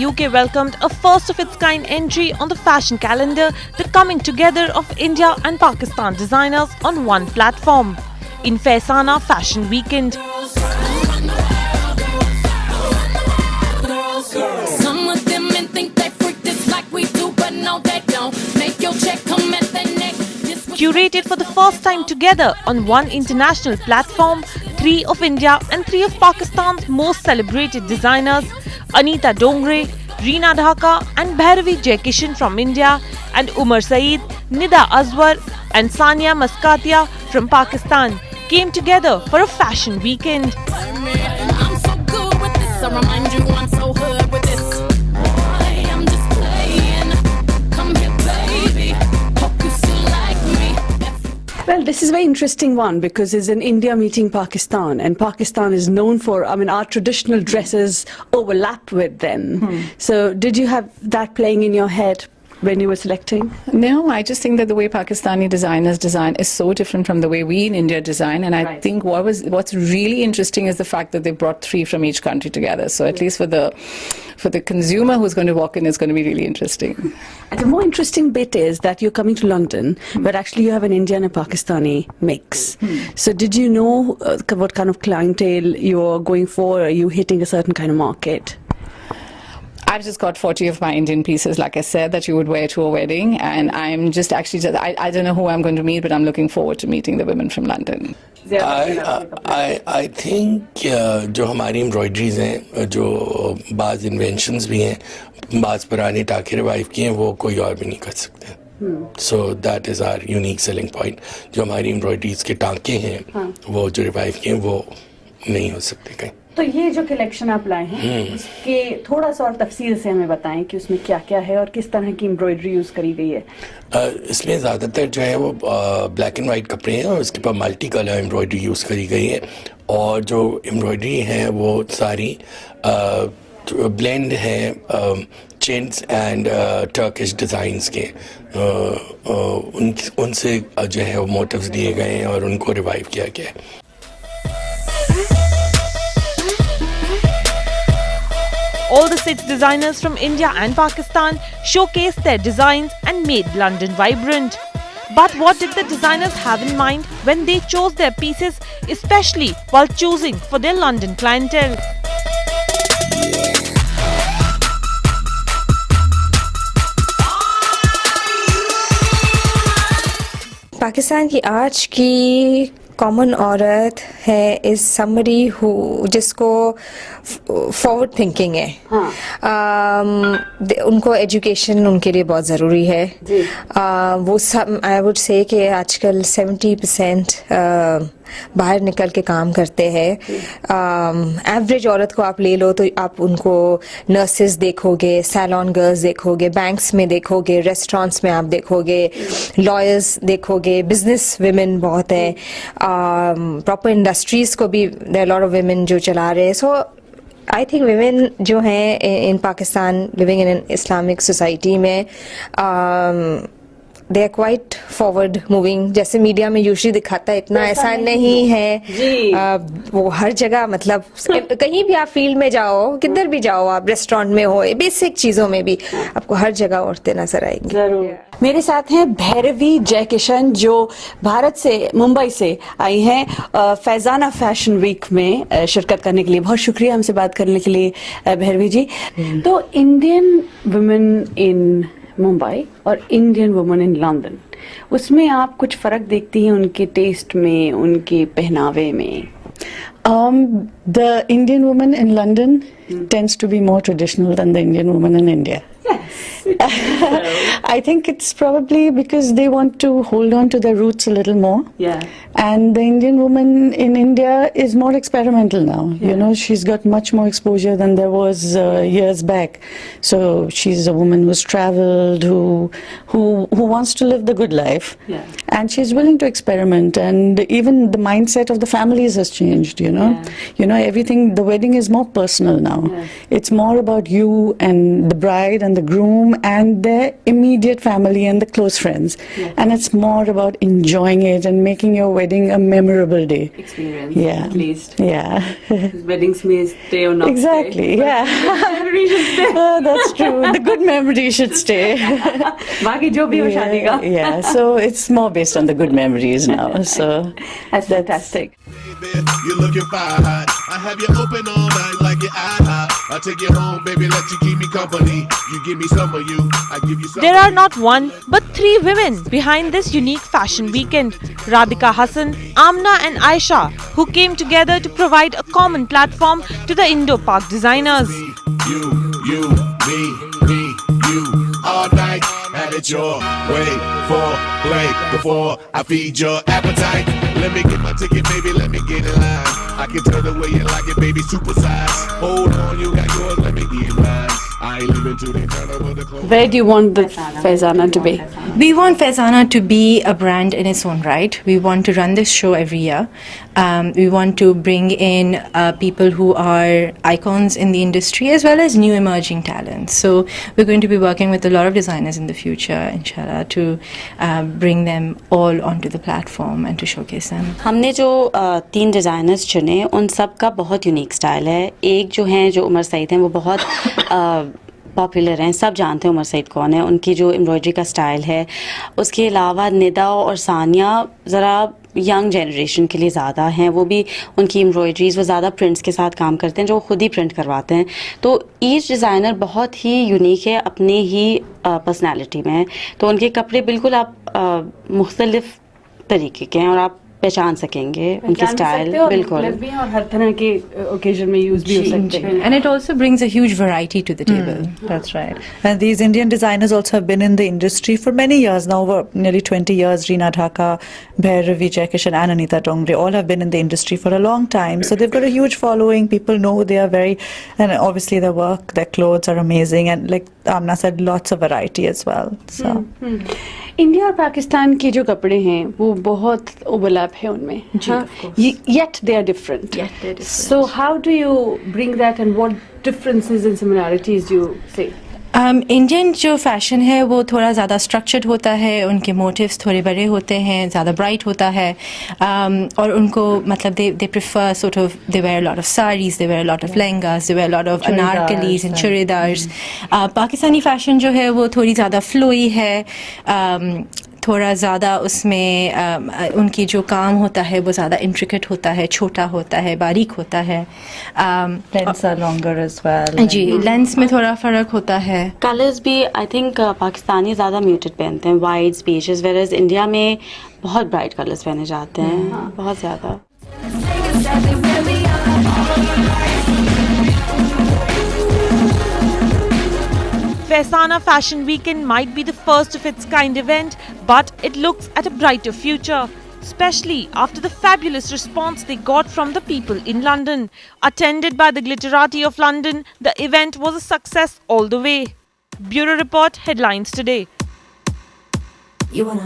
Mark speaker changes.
Speaker 1: UK welcomed a first-of-its-kind entry on the fashion calendar, the coming together of India and Pakistan designers on one platform. In Faisana Fashion Weekend.
Speaker 2: Some of them men think they freak this like we do, but no they don't. Make your check come at their neck.
Speaker 1: Curated for the first time together on one international platform, 3 of India and 3 of Pakistan's most celebrated designers, Anita Dongre, Reena Dhaka and Bhairavi Jaikishan from India, and Umar Saeed, Nida Azwar and Sania Maskatia from Pakistan came together for a fashion weekend.
Speaker 2: I'm so good with this, I remind you I'm so hood with this. Boy, I'm just playing. Come here, baby. Hope you still like me.
Speaker 3: Well, this is a very interesting one because it's in India meeting Pakistan, and Pakistan is known for, our traditional dresses overlap with them. So did you have that playing in your head when you were selecting?
Speaker 4: No, I just think that the way Pakistani designers design is so different from the way we in India design, and I think what's really interesting is the fact that they brought 3 from each country together. So at least for the consumer who's going to walk in, it's going to be really interesting.
Speaker 3: And the more interesting bit is that you're coming to London, but actually you have an Indian and Pakistani mix. So did you know what kind of clientele you're going for? Are you hitting a certain kind of market?
Speaker 4: I've just got 40 of my Indian pieces, like I said, that you would wear to a wedding, and I'm just I don't know who I'm going to meet, but I'm looking forward to meeting the women from London.
Speaker 5: I think जो हमारी embroideries हैं, जो बाज़ inventions भी हैं, बाज़ पुराने टाके रिवाइव किए हैं, वो कोई और भी नहीं कर सकते. So that is our unique selling point. जो हमारी एम्ब्रॉयडरीज के टाके हैं, वो जो रिवाइव किए हैं, वो नहीं हो सकते कहीं.
Speaker 3: तो ये जो कलेक्शन आप लाए हैं, उसके थोड़ा सा और तफसील से हमें बताएं कि उसमें क्या क्या है और किस तरह की एम्ब्रॉयडरी यूज करी गई है.
Speaker 5: इसमें ज़्यादातर जो है वो ब्लैक एंड वाइट कपड़े हैं और उसके ऊपर मल्टी कलर एम्ब्रॉयडरी यूज़ करी गई है, और जो एम्ब्रॉयडरी है वो सारी ब्लेंड है चिन्स एंड टर्किश डिज़ाइंस के. उनसे जो है वो मोटिव्स दिए गए हैं और उनको रिवाइव किया गया है.
Speaker 1: All the 6 designers from India and Pakistan showcased their designs and made London vibrant. But what did the designers have in mind when they chose their pieces, especially while choosing for their London clientele?
Speaker 6: Pakistan की आज की common औरत है is somebody who जिसको forward thinking है. उनको education उनके लिए बहुत ज़रूरी है. वो सब आई वुड से कि आजकल 70% बाहर निकल के काम करते हैं. एवरेज औरत को आप ले लो तो आप उनको नर्सेज देखोगे, सैलून गर्ल्स देखोगे, बैंक्स में देखोगे, रेस्टोरेंट्स में आप देखोगे, लॉयर्स देखोगे, बिजनेस विमेन बहुत हैं, प्रॉपर इंडस्ट्रीज को भी there are lot of women जो चला रहे हैं. सो आई थिंक विमेन जो हैं in Pakistan living in an Islamic society में they are quite forward moving. जैसे मीडिया में यूजुअली दिखाता है इतना ऐसा नहीं है. वो हर जगह मतलब कहीं भी आप फील्ड में जाओ, किधर भी जाओ, आप रेस्टोरेंट में हो, बेसिक चीजों में भी आपको हर जगह औरतें नजर आएंगी.
Speaker 3: जरूर. मेरे साथ हैं भैरवी जयकिशन जो भारत से, मुंबई से आई हैं फैजाना फैशन वीक में शिरकत करने के लिए. बहुत शुक्रिया हमसे बात करने के लिए भैरवी जी. तो इंडियन वुमेन इन मुंबई और इंडियन वुमेन इन लंदन, उसमें आप कुछ फर्क देखती हैं उनके टेस्ट में, उनके पहनावे में?
Speaker 7: The Indian woman in London tends to be more traditional than the Indian woman in India. I think it's probably because they want to hold on to their roots a little more.
Speaker 3: Yeah.
Speaker 7: And the Indian woman in India is more experimental now. You know, she's got much more exposure than there was years back. So she's a woman who's traveled, who wants to live the good life.
Speaker 3: Yeah.
Speaker 7: And she's willing to experiment. And even the mindset of the families has changed, you know. You know, everything, the wedding is more personal now. It's more about you and the bride and the groom groom and their immediate family and the close friends. And it's more about enjoying it and making your wedding a memorable day.
Speaker 3: Experience,
Speaker 7: Yeah.
Speaker 3: at least.
Speaker 7: Yeah.
Speaker 3: Weddings may stay or not
Speaker 7: Exactly, yeah.
Speaker 3: Memory should stay.
Speaker 7: Oh, that's true. The good memory should stay.
Speaker 3: बाकी जो भी हो शादी का.
Speaker 7: Yeah, so it's more based on the good memories now. So
Speaker 3: That's fantastic.
Speaker 8: Baby, you're looking fine. I have you open all night like your IHOP. I'll take you home, baby, let you keep me company. You give me some of you, I give you some.
Speaker 1: There are not one, but three women behind this unique fashion weekend. Radhika Hassan, Amna and Aisha, who came together to provide a common platform to the Indo-Pak designers.
Speaker 8: You, me, you, all night. Have it your way for play before I feed your appetite. Let me get my ticket, baby, let me get in line. I can tell the way you like it, baby, supersize. Hold on, you got yours, let me get mine. I ain't leaving till they turn over the clothes.
Speaker 3: Where do you want the Faizana to be?
Speaker 9: We want Faizana to be a brand in its own right. We want to run this show every year. We want to bring in people who are icons in the industry as well as new emerging talents. So we're going to be working with a lot of designers in the future, inshallah, to bring them all onto the platform and to showcase them.
Speaker 10: हमने जो 3 designers चुने उन सब का बहुत unique style है. एक जो हैं जो उमर सईद हैं वो बहुत पॉपुलर हैं, सब जानते हैं उमर सईद कौन है. उनकी जो एम्ब्रॉयडरी का स्टाइल है, उसके अलावा निदा और सानिया ज़रा यंग जनरेशन के लिए ज़्यादा हैं. वो भी उनकी एम्ब्रॉयडरीज़ वो ज़्यादा प्रिंट्स के साथ काम करते हैं जो खुद ही प्रिंट करवाते हैं. तो ईच डिज़ाइनर बहुत ही यूनिक है अपने ही पर्सनालिटी में. तो उनके कपड़े बिल्कुल आप मुख्तलिफ तरीके के हैं और आप पहचान सकेंगे उनकी स्टाइल. बिल्कुल
Speaker 3: और हर तरह के ओकेजन में यूज भी हो सकते हैं.
Speaker 9: And it also brings a huge variety to the table.
Speaker 11: That's right. And these Indian designers also have been in the industry for many years now, over nearly 20 years. Reena Dhaka, Bhairavi Jaikishan and Anita Dongre all have been in the industry for a long time. So they've got a huge following. People know they are very, and obviously their work, their clothes are amazing. And like Amna said, lots of variety as well. So.
Speaker 3: India और पाकिस्तान के जो कपड़े हैं वो बहुत overlap है उनमें. Yet they are different. So how do you bring that and what differences and similarities do you see?
Speaker 9: Indian जो फैशन है वो थोड़ा ज़्यादा स्ट्रक्चर्ड होता है. उनके मोटिव्स थोड़े बड़े होते हैं, ज़्यादा ब्राइट होता है. और उनको मतलब they prefer sort of, they wear a lot of saris, they wear a lot of lehengas, they wear a lot of anarkalis and churidars. Pakistani fashion जो है वो थोड़ी ज़्यादा फ्लोई है, थोड़ा ज़्यादा उसमें उनकी जो काम होता है वो ज़्यादा इंट्रिकेट होता है, छोटा होता है, बारीक होता है.
Speaker 11: Lengths are longer as well.
Speaker 9: जी, लेंस में थोड़ा फ़र्क होता है.
Speaker 10: कलर्स भी आई थिंक पाकिस्तानी ज़्यादा म्यूटेड पहनते हैं, वाइट बेजेस, वेरएज इंडिया में बहुत ब्राइट कलर्स पहने जाते हैं, बहुत ज़्यादा.
Speaker 1: Faizana Fashion Weekend might be the first of its kind event, but it looks at a brighter future, especially after the fabulous response they got from the people in London. Attended by the glitterati of London, the event was a success all the way. Bureau Report headlines today.
Speaker 2: You wanna